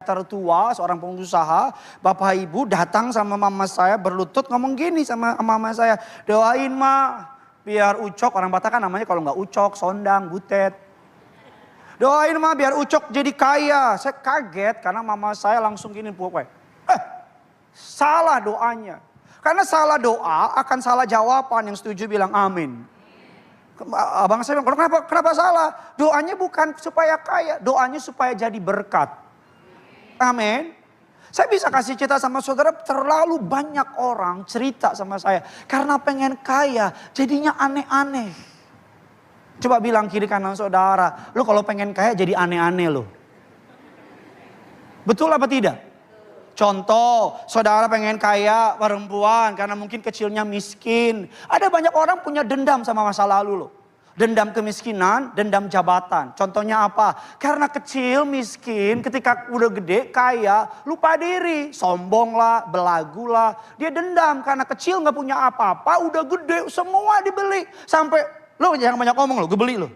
tertua, seorang pengusaha. Bapak Ibu datang sama mama saya berlutut ngomong gini sama mama saya. Doain ma, biar Ucok, orang Batak kan namanya kalau nggak Ucok, Sondang, Butet. Doain ma biar Ucok jadi kaya. Saya kaget karena mama saya langsung gini pokoknya. Salah doanya. Karena salah doa akan salah jawaban, yang setuju bilang amin. Abang saya bilang, kenapa salah? Doanya bukan supaya kaya, doanya supaya jadi berkat. Amin. Saya bisa kasih cerita sama saudara, terlalu banyak orang cerita sama saya. Karena pengen kaya, jadinya aneh-aneh. Coba bilang kiri kanan saudara, lu kalau pengen kaya jadi aneh-aneh lo. Betul apa tidak? Contoh, saudara pengen kaya perempuan karena mungkin kecilnya miskin. Ada banyak orang punya dendam sama masa lalu loh. Dendam kemiskinan, dendam jabatan. Contohnya apa? Karena kecil, miskin, ketika udah gede, kaya, lupa diri. Sombong lah, belagu lah. Dia dendam karena kecil gak punya apa-apa, udah gede, semua dibeli. Sampai, lo jangan banyak ngomong lo, gue beli lo.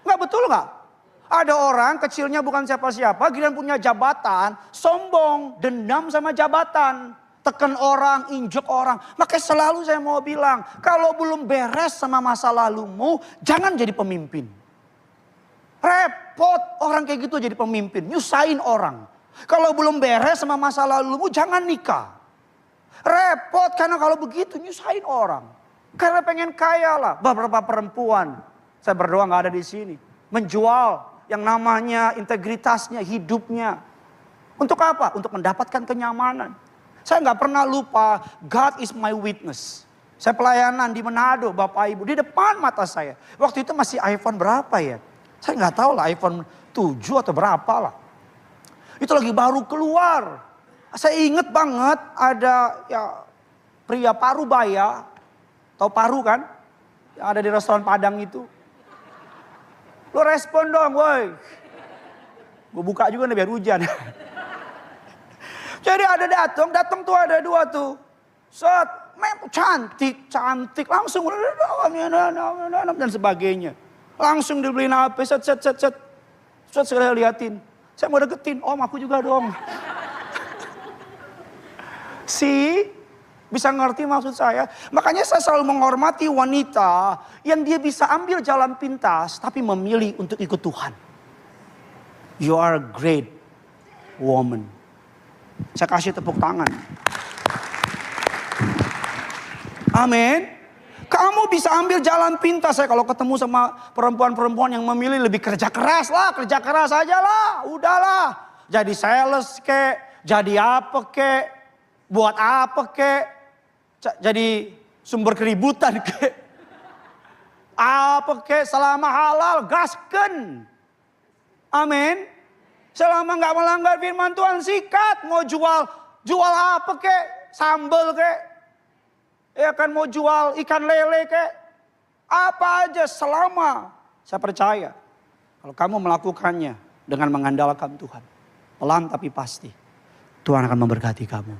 Gak betul gak? Ada orang kecilnya bukan siapa-siapa, giliran punya jabatan, sombong, dendam sama jabatan. Tekan orang, injek orang. Makanya selalu saya mau bilang, kalau belum beres sama masa lalumu, jangan jadi pemimpin. Repot orang kayak gitu jadi pemimpin, nyusahin orang. Kalau belum beres sama masa lalumu, jangan nikah. Repot karena kalau begitu nyusahin orang. Karena pengen kaya lah. Beberapa perempuan, saya berdoa gak ada di sini, menjual yang namanya integritasnya, hidupnya. Untuk apa? Untuk mendapatkan kenyamanan. Saya nggak pernah lupa, God is my witness. Saya pelayanan di Manado, Bapak Ibu, di depan mata saya. Waktu itu masih iPhone berapa ya? Saya nggak tahu lah, iPhone 7 atau berapa lah. Itu lagi baru keluar. Saya inget banget ada ya pria Parubaya, tahu Paru kan? Yang ada di restoran Padang itu. Lo respon dong, woi. Gue buka juga nih biar hujan. Jadi ada datang tuh ada dua tuh. Set, cantik. Langsung dan sebagainya. Langsung dibeliin HP, set. Saya liatin. Saya mau deketin, om aku juga dong. Bisa ngerti maksud saya? Makanya saya selalu menghormati wanita yang dia bisa ambil jalan pintas tapi memilih untuk ikut Tuhan. You are a great woman. Saya kasih tepuk tangan. Amin. Kamu bisa ambil jalan pintas. Saya kalau ketemu sama perempuan-perempuan yang memilih lebih kerja keras aja lah. Udahlah. Jadi sales kek, jadi apa kek, buat apa kek. Jadi sumber keributan ke apa ke selama halal gasken. Amin. Selama nggak melanggar firman Tuhan sikat. Mau jual apa ke, sambal ke, ya kan, mau jual ikan lele ke, apa aja selama saya percaya kalau kamu melakukannya dengan mengandalkan Tuhan, pelan tapi pasti Tuhan akan memberkati kamu.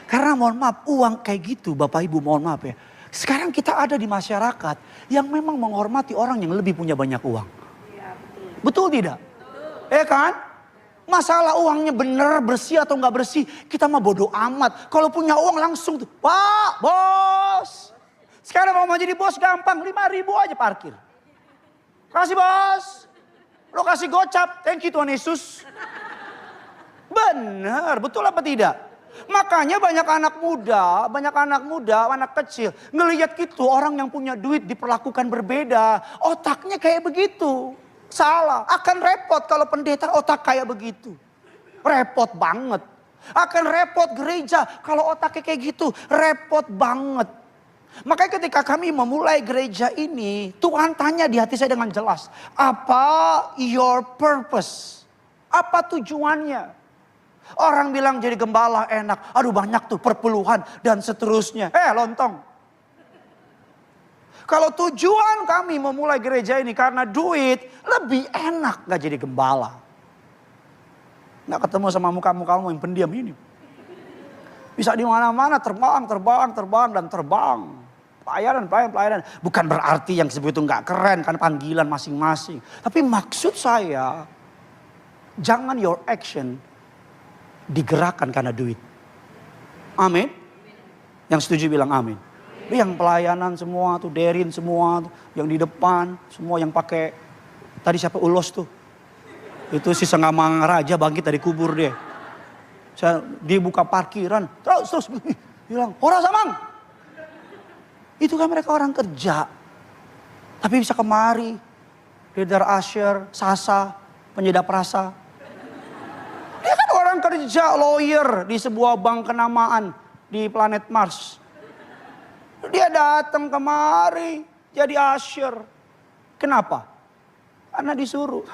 Karena mohon maaf, uang kayak gitu Bapak Ibu, mohon maaf ya. Sekarang kita ada di masyarakat yang memang menghormati orang yang lebih punya banyak uang. Ya, betul tidak? Betul. Kan? Masalah uangnya benar bersih atau nggak bersih, kita mah bodoh amat. Kalau punya uang langsung tuh, Pak, bos. Sekarang mau jadi bos gampang, 5.000 aja parkir. Kasih bos. Lo kasih gocap, thank you Tuhan Yesus. Benar, betul apa tidak? Makanya banyak anak muda, anak kecil ngelihat gitu orang yang punya duit diperlakukan berbeda. Otaknya kayak begitu. Salah. Akan repot kalau pendeta otak kayak begitu. Repot banget. Akan repot gereja kalau otaknya kayak gitu. Repot banget. Makanya ketika kami memulai gereja ini, Tuhan tanya di hati saya dengan jelas. Apa your purpose? Apa tujuannya? Orang bilang jadi gembala enak. Aduh banyak tuh perpuluhan dan seterusnya. Lontong. Kalau tujuan kami memulai gereja ini karena duit, lebih enak gak jadi gembala. Gak ketemu sama muka-mukamu yang pendiam ini. Bisa di mana-mana terbang dan terbang. Pelayanan. Bukan berarti yang disebut itu gak keren kan panggilan masing-masing. Tapi maksud saya, Jangan your action digerakkan karena duit. Amin. Yang setuju bilang amin. Yang pelayanan semua tuh, Derin semua tuh, yang di depan, semua yang pakai, tadi siapa Ulos tuh. Itu si Sengamang Raja bangkit dari kubur dia. Dia buka parkiran, terus bilang, "Ora Samang." Itu kan mereka orang kerja. Tapi bisa kemari, leader Asher, Sasa, penyedap rasa. Dia kan orang kerja, lawyer di sebuah bank kenamaan di planet Mars. Dia datang kemari jadi Asher. Kenapa? Karena disuruh.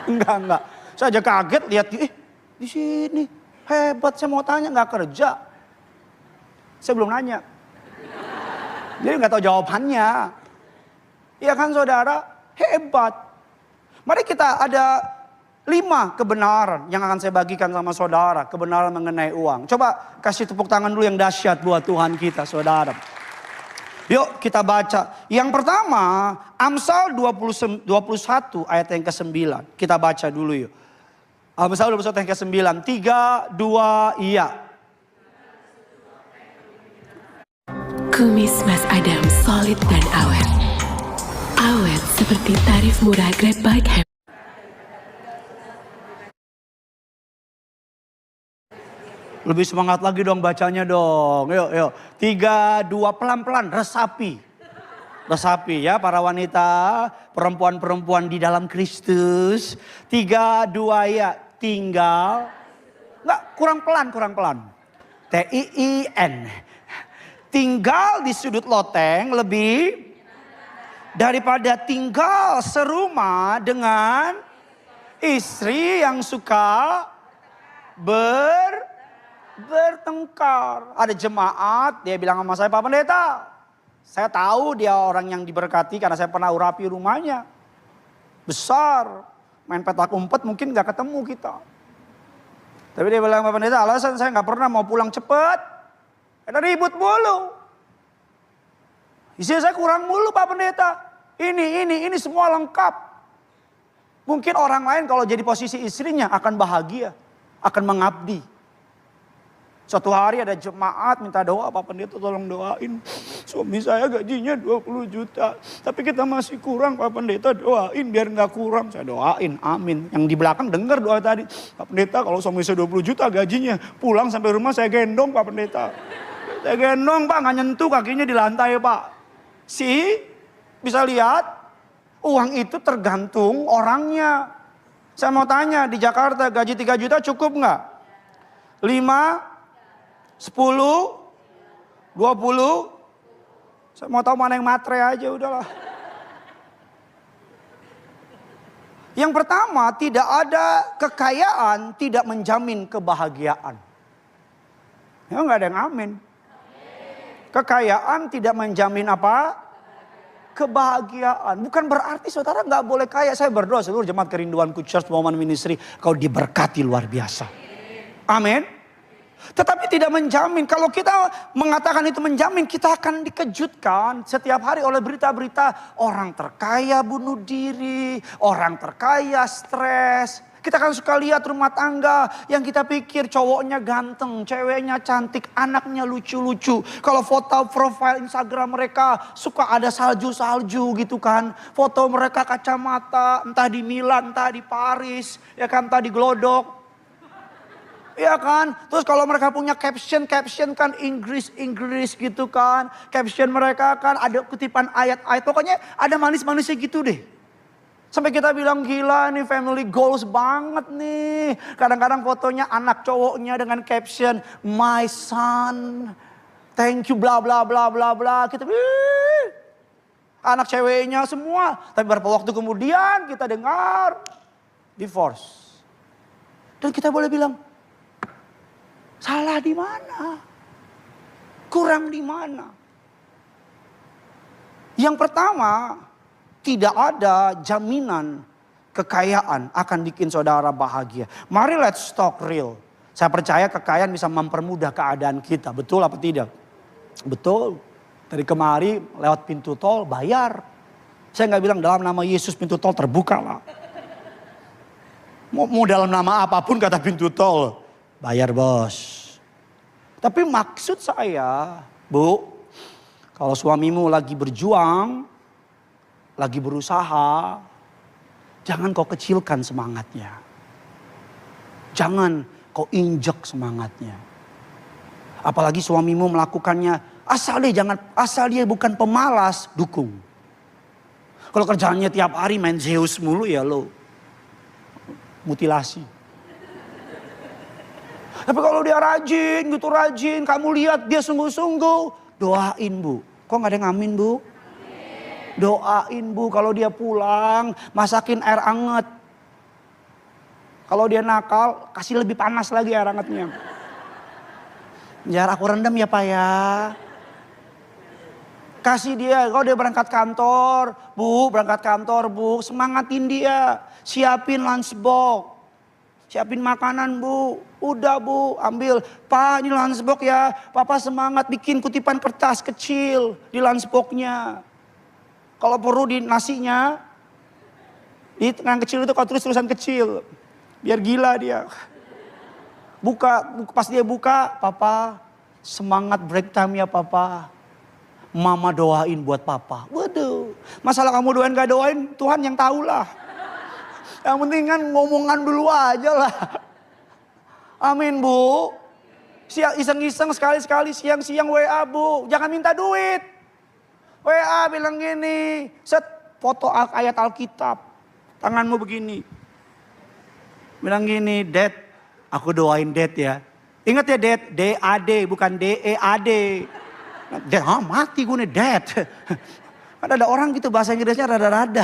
Enggak. Saya aja kaget lihat, di sini hebat, saya mau tanya nggak kerja. Saya belum nanya. Jadi nggak tahu jawabannya. Iya kan saudara, hebat. Mari kita ada 5 kebenaran yang akan saya bagikan sama saudara. Kebenaran mengenai uang. Coba kasih tepuk tangan dulu yang dahsyat buat Tuhan kita saudara. Yuk kita baca. Yang pertama Amsal 21 ayat yang ke-9. Kita baca dulu yuk. Amsal 21 ayat ke-9. 3, 2, iya. Kumis Mas Adam solid dan awet. Awet seperti tarif murah Grab Bike Happy. Lebih semangat lagi dong bacanya dong. Yuk. 3, 2, pelan-pelan. Resapi ya para wanita, perempuan-perempuan di dalam Kristus. 3, 2, ya. Tinggal. Enggak, kurang pelan. TIIN. Tinggal di sudut loteng lebih daripada tinggal serumah dengan istri yang suka bertengkar. Ada jemaat, dia bilang sama saya, "Pak Pendeta, saya tahu dia orang yang diberkati karena saya pernah urapi rumahnya. Besar, main petak umpet mungkin gak ketemu kita. Tapi dia bilang, "Pak Pendeta, alasan saya gak pernah mau pulang cepet. Karena ribut mulu. Istri saya kurang mulu Pak Pendeta. Ini semua lengkap." Mungkin orang lain kalau jadi posisi istrinya akan bahagia, akan mengabdi. Suatu hari ada jemaat minta doa, "Pak Pendeta tolong doain. Suami saya gajinya 20 juta. Tapi kita masih kurang, Pak Pendeta doain biar gak kurang." Saya doain, amin. Yang di belakang dengar doa tadi. "Pak Pendeta kalau suami saya 20 juta gajinya, pulang sampai rumah saya gendong Pak Pendeta." Saya gendong Pak, gak nyentuh kakinya di lantai Pak. Bisa lihat, uang itu tergantung orangnya. Saya mau tanya, di Jakarta gaji 3 juta cukup gak? 5, 10, 20. Saya mau tahu mana yang matre aja udahlah. Yang pertama, tidak ada kekayaan tidak menjamin kebahagiaan. Ya nggak ada yang amin. Kekayaan tidak menjamin apa? Kebahagiaan. Bukan berarti saudara nggak boleh kaya. Saya berdoa seluruh jemaat Kerinduanku Church Woman Ministry, kau diberkati luar biasa. Amin. Tetapi tidak menjamin. Kalau kita mengatakan itu menjamin, kita akan dikejutkan setiap hari oleh berita-berita orang terkaya bunuh diri, orang terkaya stres. Kita kan suka lihat rumah tangga yang kita pikir cowoknya ganteng, ceweknya cantik, anaknya lucu-lucu. Kalau foto profil Instagram mereka suka ada salju-salju gitu kan. Foto mereka kacamata, entah di Milan, entah di Paris, ya kan, entah di Glodok. Iya kan, terus kalau mereka punya caption kan Inggris gitu kan. Caption mereka kan ada kutipan ayat-ayat, pokoknya ada manis-manisnya gitu deh. Sampai kita bilang gila nih family goals banget nih. Kadang-kadang fotonya anak cowoknya dengan caption my son, thank you bla bla bla bla bla. Kita anak ceweknya semua. Tapi beberapa waktu kemudian kita dengar divorce. Dan kita boleh bilang, salah di mana? Kurang di mana? Yang pertama, tidak ada jaminan kekayaan akan bikin saudara bahagia. Mari let's talk real. Saya percaya kekayaan bisa mempermudah keadaan kita. Betul apa tidak? Betul. Dari kemari lewat pintu tol bayar. Saya nggak bilang dalam nama Yesus pintu tol terbuka lah. Mau dalam nama apapun kata pintu tol. Bayar bos. Tapi maksud saya, Bu. Kalau suamimu lagi berjuang. Lagi berusaha. Jangan kau kecilkan semangatnya. Jangan kau injek semangatnya. Apalagi suamimu melakukannya. Asal dia bukan pemalas, dukung. Kalau kerjaannya tiap hari main Zeus mulu ya lo. Mutilasi. Tapi kalau dia rajin, kamu lihat dia sungguh-sungguh. Doain Bu. Kok gak ada yang amin Bu? Doain Bu kalau dia pulang, masakin air anget. Kalau dia nakal, kasih lebih panas lagi air angetnya. Biar aku rendam ya Pak ya. Kasih dia, kalau dia berangkat kantor, Bu, semangatin dia. Siapin lunchbox, siapin makanan Bu. Udah Bu, ambil. Pak ini lunchbox ya, Papa semangat bikin kutipan kertas kecil di lunchboxnya. Kalau perlu di nasinya, di tengah kecil itu kau tulis tulisan kecil. Biar gila dia. Pas dia buka, Papa semangat break time ya Papa. Mama doain buat Papa. Waduh, masalah kamu doain gak doain, Tuhan yang tahu lah. Yang penting kan ngomongan dulu aja lah. Amin Bu. Iseng-iseng sekali-sekali siang-siang WA Bu. Jangan minta duit. WA bilang gini, set foto ayat Alkitab, tanganmu begini. Bilang gini, Dad, aku doain Dad ya. Ingat ya Dad, D-A-D bukan D-E-A-D. Dad, mati gue nih Dad. Ada orang gitu bahasa Inggrisnya rada-rada.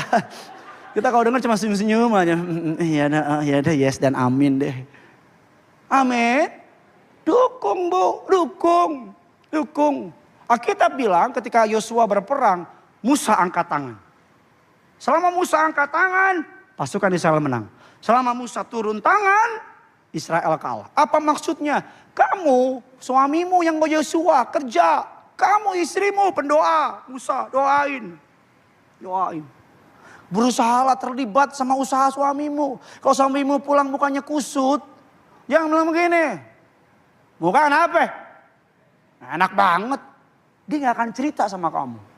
Kita kalau dengar cuma senyum-senyum aja. Ya deh, yes dan amin deh. Amin. Dukung Bu, dukung. Alkitab bilang ketika Yosua berperang, Musa angkat tangan. Selama Musa angkat tangan, pasukan Israel menang. Selama Musa turun tangan, Israel kalah. Apa maksudnya? Kamu, suamimu yang Yosua kerja. Kamu istrimu pendoa. Musa doain. Berusahalah terlibat sama usaha suamimu. Kalau suamimu pulang bukannya kusut, jangan bilang begini. Bukan apa? Enak banget. Dia gak akan cerita sama kamu.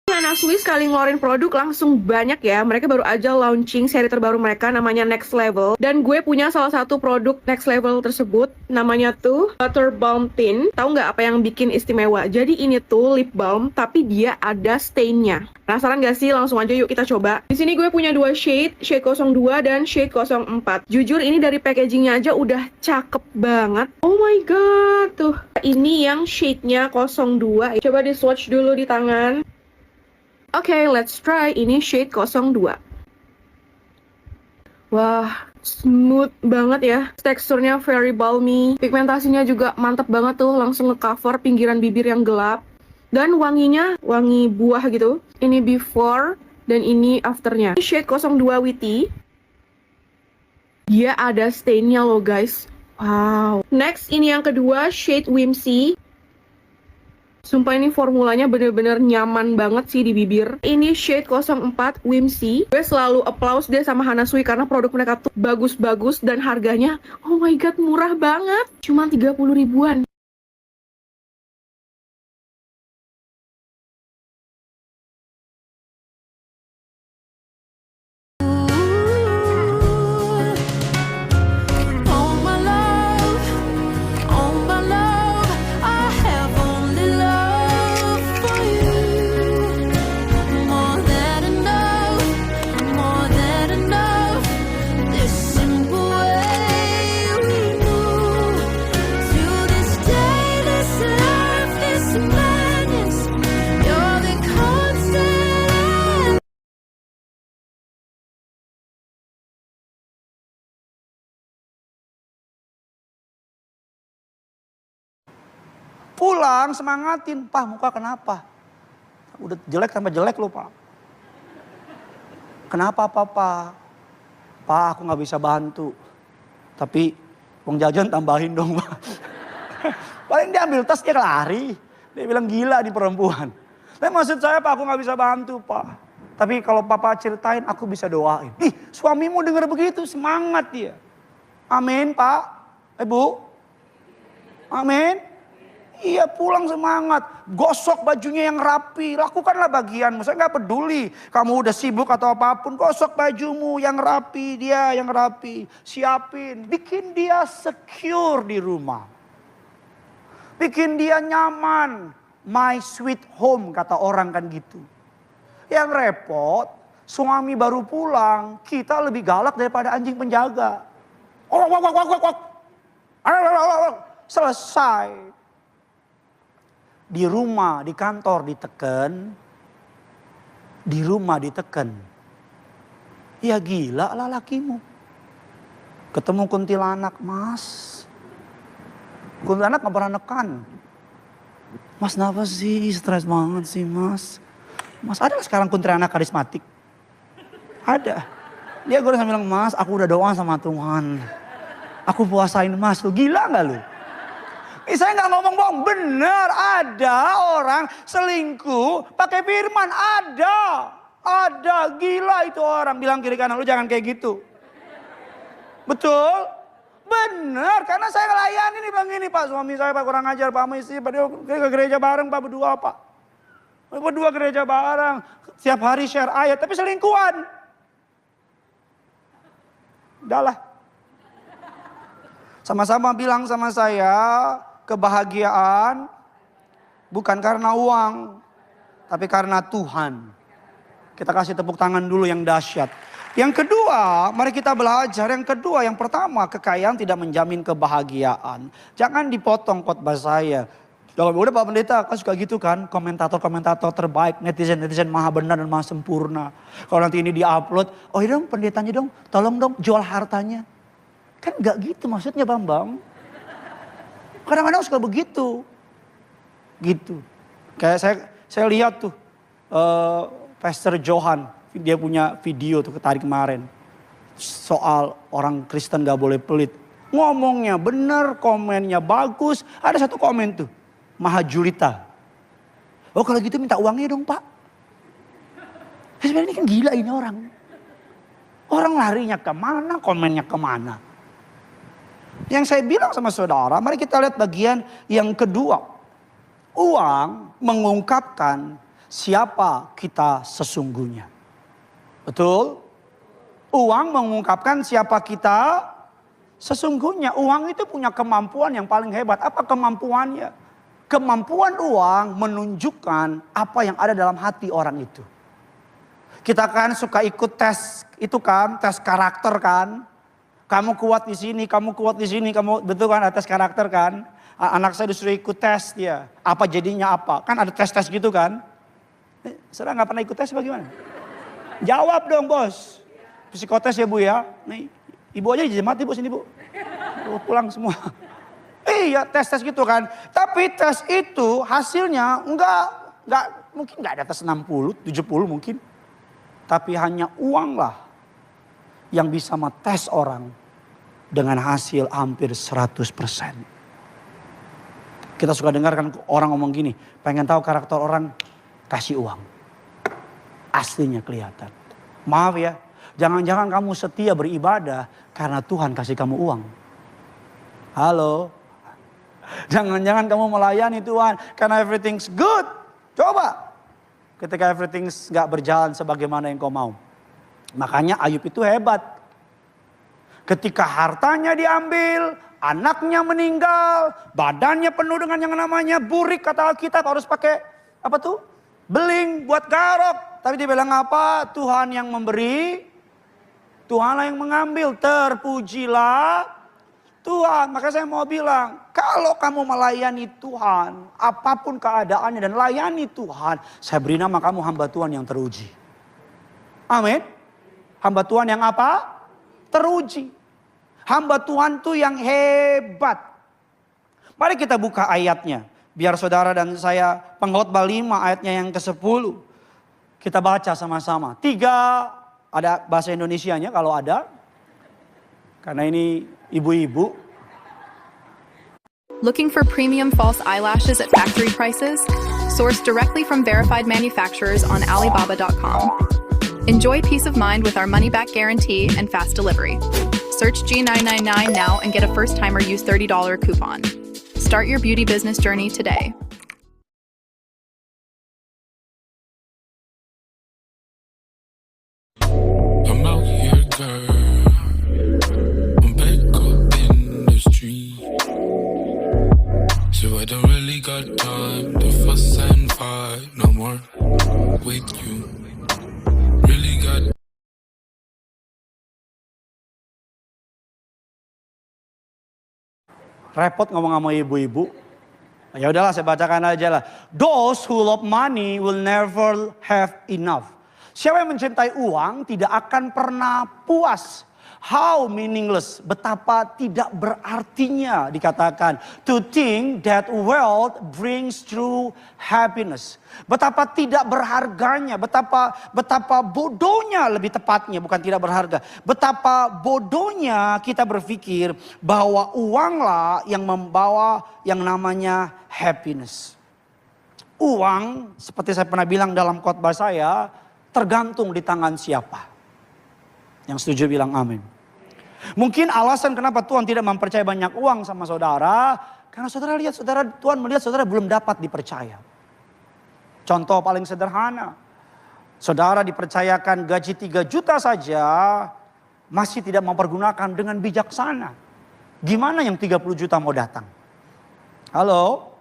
Hana Sui sekali ngeluarin produk langsung banyak ya. Mereka baru aja launching seri terbaru mereka namanya Next Level. Dan gue punya salah satu produk Next Level tersebut. Namanya tuh Butter Balm Tint. Tahu nggak apa yang bikin istimewa? Jadi ini tuh lip balm tapi dia ada stainnya. Penasaran gak sih? Langsung aja yuk kita coba. Di sini gue punya dua shade 02 dan shade 04. Jujur ini dari packagingnya aja udah cakep banget. Oh my god, tuh. Ini yang shade-nya 02. Coba di swatch dulu di tangan. Oke, let's try. Ini shade 02. Wah, smooth banget ya. Teksturnya very balmy. Pigmentasinya juga mantap banget tuh. Langsung nge-cover pinggiran bibir yang gelap. Dan wanginya, wangi buah gitu. Ini before dan ini afternya. Ini shade 02 Witty. Dia ada stainnya loh guys. Wow. Next, ini yang kedua, shade Whimsy. Sumpah ini formulanya bener-bener nyaman banget sih di bibir. Ini shade 04 Whimsy. Gue selalu applause deh sama Hana Sui karena produk mereka tuh bagus-bagus dan harganya, oh my god, murah banget. Cuma 30 ribuan. Pulang semangatin, Pak muka kenapa? Udah jelek tambah jelek loh Pak. Kenapa Papa? Pak aku gak bisa bantu. Tapi uang jajan tambahin dong Pak. Paling dia ambil tas dia lari. Dia bilang gila di perempuan. Tapi maksud saya Pak aku gak bisa bantu Pak. Tapi kalau papa ceritain, aku bisa doain. Ih, suamimu dengar begitu, semangat dia. Amin, Pak. Ibu. Amin. Iya, pulang semangat. Gosok bajunya yang rapi. Lakukanlah bagianmu. Saya nggak peduli. Kamu udah sibuk atau apapun. Gosok bajumu yang rapi. Dia yang rapi. Siapin. Bikin dia secure di rumah. Bikin dia nyaman. My sweet home, kata orang kan gitu. Yang repot, suami baru pulang, kita lebih galak daripada anjing penjaga. Selesai. Di rumah, di kantor diteken. Di rumah diteken. Ya gila lah lakimu. Ketemu kuntilanak, Mas. Kuntilanak gak pernah nekan. Mas kenapa sih, stres banget sih Mas. Mas ada sekarang kuntilanak karismatik? Ada. Dia gue sambil bilang, Mas aku udah doa sama Tuhan. Aku puasain Mas, lu gila gak lu? Saya gak ngomong bohong, bener ada orang selingkuh pakai firman, ada. Ada, gila itu orang. Bilang kiri kanan, lu jangan kayak gitu. Betul? Bener, karena saya ngelayani nih Bang ini Pak. Suami saya Pak kurang ajar, Pak sama istri. Pak dia ke gereja bareng Pak berdua Pak. Berdua gereja bareng, setiap hari share ayat, tapi selingkuhan. Udahlah. Sama-sama bilang sama saya, kebahagiaan bukan karena uang, tapi karena Tuhan. Kita kasih tepuk tangan dulu yang dahsyat. Yang kedua, mari kita belajar. Yang kedua, yang pertama, kekayaan tidak menjamin kebahagiaan. Jangan dipotong khotbah saya. Kalau udah Pak Pendeta kan suka gitu kan, komentator-komentator terbaik, netizen-netizen maha benar dan maha sempurna. Kalau nanti ini diupload, oh iya dong pendetanya dong, tolong dong jual hartanya. Kan gak gitu maksudnya Bambang. Kadang-kadang suka begitu. Gitu. Kayak saya lihat tuh, Pastor Johan, dia punya video tuh tadi kemarin. Soal orang Kristen gak boleh pelit. Ngomongnya bener, komennya bagus. Ada satu komen tuh. Mahajulita. Oh kalau gitu minta uangnya dong Pak. Sebenarnya ini kan gila ini orang. Orang larinya kemana, komennya kemana. Yang saya bilang sama saudara, mari kita lihat bagian yang kedua. Uang mengungkapkan siapa kita sesungguhnya. Betul? Uang mengungkapkan siapa kita sesungguhnya. Uang itu punya kemampuan yang paling hebat. Apa kemampuannya? Kemampuan uang menunjukkan apa yang ada dalam hati orang itu. Kita kan suka ikut tes itu kan, tes karakter kan. Kamu kuat di sini, kamu kuat di sini, kamu betul kan, ada tes karakter kan. Anak saya disuruh ikut tes dia. Apa jadinya apa? Kan ada tes-tes gitu kan. Saudara nggak pernah ikut tes bagaimana? Jawab dong bos. Psikotes ya Bu ya. Nih, ibu aja jadi mati Bu sini Bu. Pulang semua. Iya tes-tes gitu kan. Tapi tes itu hasilnya mungkin nggak di atas 60, 70 mungkin. Tapi hanya uang lah yang bisa metes orang dengan hasil hampir 100%. Kita suka dengarkan orang ngomong gini, pengen tahu karakter orang, kasih uang. Aslinya kelihatan. Maaf ya, jangan-jangan kamu setia beribadah karena Tuhan kasih kamu uang. Halo. Jangan-jangan kamu melayani Tuhan karena everything's good. Coba. Ketika everything's gak berjalan sebagaimana yang kau mau. Makanya Ayub itu hebat. Ketika hartanya diambil, anaknya meninggal, badannya penuh dengan yang namanya burik, kata Alkitab harus pakai apa tuh? Beling buat garok. Tapi dia bilang apa? Tuhan yang memberi, Tuhanlah yang mengambil. Terpujilah Tuhan. Maka saya mau bilang, kalau kamu melayani Tuhan, apapun keadaannya dan layani Tuhan, saya beri nama kamu hamba Tuhan yang teruji. Amin. Hamba Tuhan yang apa? Teruji. Hamba Tuhan tuh yang hebat. Mari kita buka ayatnya. Biar saudara dan saya pengkhotbah 5 ayatnya yang ke-10. Kita baca sama-sama. 3 ada bahasa Indonesianya kalau ada. Karena ini ibu-ibu. Looking for premium false eyelashes at factory prices? Sourced directly from verified manufacturers on Alibaba.com. Enjoy peace of mind with our money back guarantee and fast delivery. Search G999 now and get a first timer use $30 coupon. Start your beauty business journey today. I'm out here, girl. I'm back up in the street. So I don't really got time to fuss and fight no more with you. Really got. Repot ngomong sama ibu-ibu. Ya udahlah, saya bacakan aja lah. Those who love money will never have enough. Siapa yang mencintai uang tidak akan pernah puas. How meaningless, betapa tidak berartinya dikatakan. To think that wealth brings true happiness. Betapa tidak berharganya, betapa bodohnya lebih tepatnya, bukan tidak berharga. Betapa bodohnya kita berpikir bahwa uanglah yang membawa yang namanya happiness. Uang, seperti saya pernah bilang dalam khotbah saya, tergantung di tangan siapa. Yang setuju bilang amin. Mungkin alasan kenapa Tuhan tidak mempercayai banyak uang sama saudara, karena Tuhan melihat saudara belum dapat dipercaya. Contoh paling sederhana, saudara dipercayakan gaji 3 juta saja, masih tidak mempergunakan dengan bijaksana. Gimana yang 30 juta mau datang? Halo?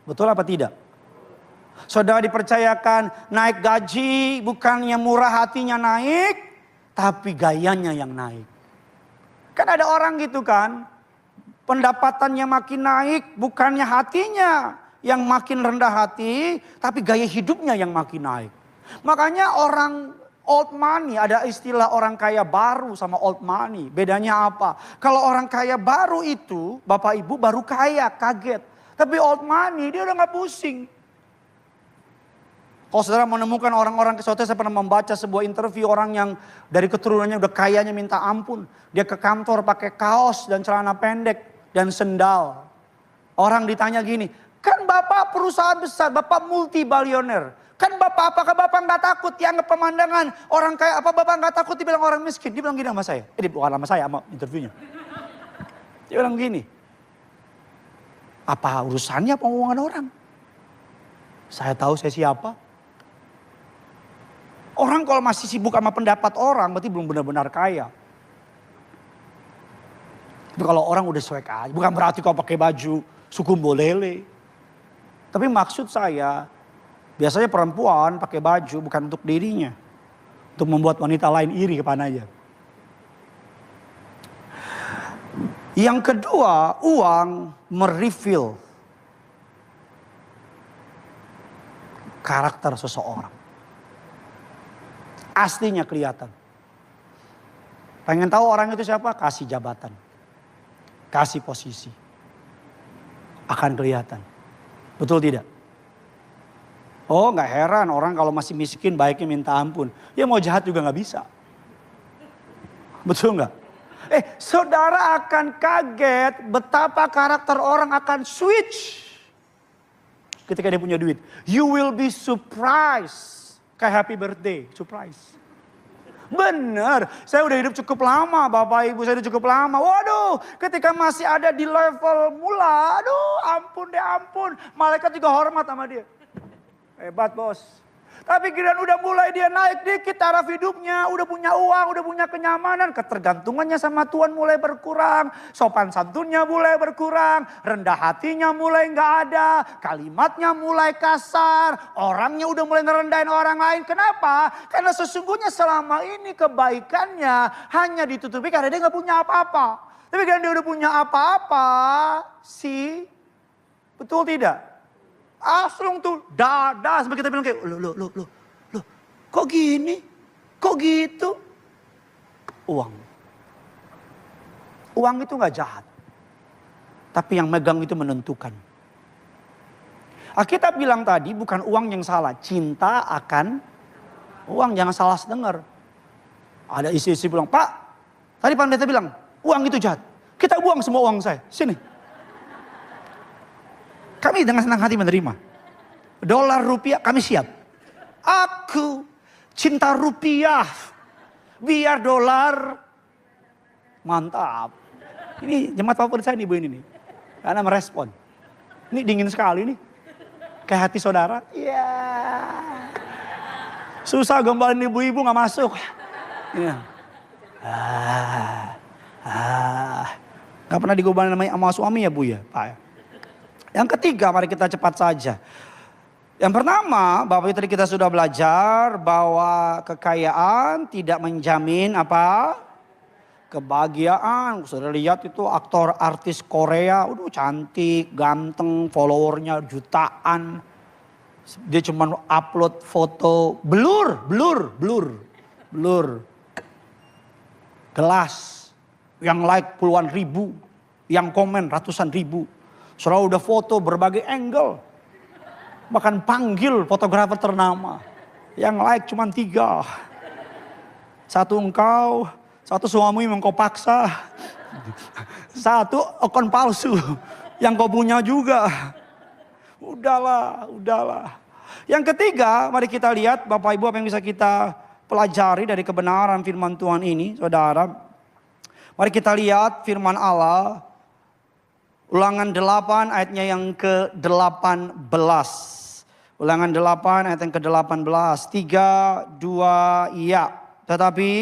Betul apa tidak? Saudara dipercayakan naik gaji, bukannya murah hatinya naik, tapi gayanya yang naik. Kan ada orang gitu kan, pendapatannya makin naik, bukannya hatinya yang makin rendah hati, tapi gaya hidupnya yang makin naik. Makanya orang old money, ada istilah orang kaya baru sama old money. Bedanya apa? Kalau orang kaya baru itu, bapak ibu baru kaya, kaget. Tapi old money dia udah gak pusing. Kalau saudara menemukan orang-orang, saya pernah membaca sebuah interview orang yang dari keturunannya udah kayanya minta ampun. Dia ke kantor pakai kaos dan celana pendek dan sendal. Orang ditanya gini, kan bapak perusahaan besar, bapak multi-bilioner. Kan bapak, apakah bapak nggak takut dianggap pemandangan orang kaya? Apa bapak nggak takut dibilang orang miskin? Dia bilang gini sama saya. Bukan sama saya, sama interviewnya. Dia bilang gini, apa urusannya pengomongan orang? Saya tahu saya siapa. Orang kalau masih sibuk sama pendapat orang berarti belum benar-benar kaya. Tapi kalau orang udah cuek aja, bukan berarti kalau pakai baju suku bolele. Tapi maksud saya, biasanya perempuan pakai baju bukan untuk dirinya. Untuk membuat wanita lain iri kepadanya. Yang kedua, uang mereveal karakter seseorang. Aslinya kelihatan. Pengen tahu orang itu siapa? Kasih jabatan. Kasih posisi. Akan kelihatan. Betul tidak? Oh, gak heran orang kalau masih miskin baiknya minta ampun. Ya mau jahat juga gak bisa. Betul gak? Saudara akan kaget betapa karakter orang akan switch. Ketika dia punya duit. You will be surprised. Kayak happy birthday, surprise. Bener, saya udah hidup cukup lama, bapak ibu saya udah cukup lama. Waduh, ketika masih ada di level mula, aduh ampun deh ampun. Malaikat juga hormat sama dia. Hebat bos. Tapi kira udah mulai dia naik dikit taraf hidupnya, udah punya uang, udah punya kenyamanan. Ketergantungannya sama Tuhan mulai berkurang. Sopan santunnya mulai berkurang. Rendah hatinya mulai gak ada. Kalimatnya mulai kasar. Orangnya udah mulai ngerendahin orang lain. Kenapa? Karena sesungguhnya selama ini kebaikannya hanya ditutupi karena dia gak punya apa-apa. Tapi karena dia udah punya apa-apa, betul tidak? Langsung tuh dada sampai kita bilang kayak loh, kok gini? Kok gitu? Uang itu gak jahat. Tapi yang megang itu menentukan. Alkitab bilang tadi bukan uang yang salah. Cinta akan uang, jangan salah dengar. Ada isi-isi bilang, Pak, tadi pendeta bilang uang itu jahat. Kita buang semua uang saya, sini. Kami dengan senang hati menerima. Dolar rupiah kami siap. Aku cinta rupiah, biar dolar mantap. Ini jemaat favorit saya nih Bu ini nih. Karena merespon. Ini dingin sekali nih. Kayak hati saudara. Iya. Susah gombalin ibu-ibu gak masuk. Iya. Gak pernah digombalin sama suami ya Bu ya Pak. Yang ketiga mari kita cepat saja. Yang pertama Bapak Ibu tadi kita sudah belajar bahwa kekayaan tidak menjamin apa? Kebahagiaan. Sudah lihat itu aktor artis Korea. Cantik, ganteng, followernya jutaan. Dia cuma upload foto blur. Gelas. Yang like puluhan ribu. Yang komen ratusan ribu. Saudara udah foto berbagai angle. Bahkan panggil fotografer ternama. Yang like cuma 3. Satu engkau, satu suami yang kau paksa. Satu akun palsu yang kau punya juga. Udahlah. Yang ketiga, mari kita lihat Bapak Ibu apa yang bisa kita pelajari dari kebenaran firman Tuhan ini, saudara. Mari kita lihat firman Allah. Ulangan 8 ayatnya yang ke-18. Ulangan 8 ayat yang ke-18. 3, 2, ya. Tetapi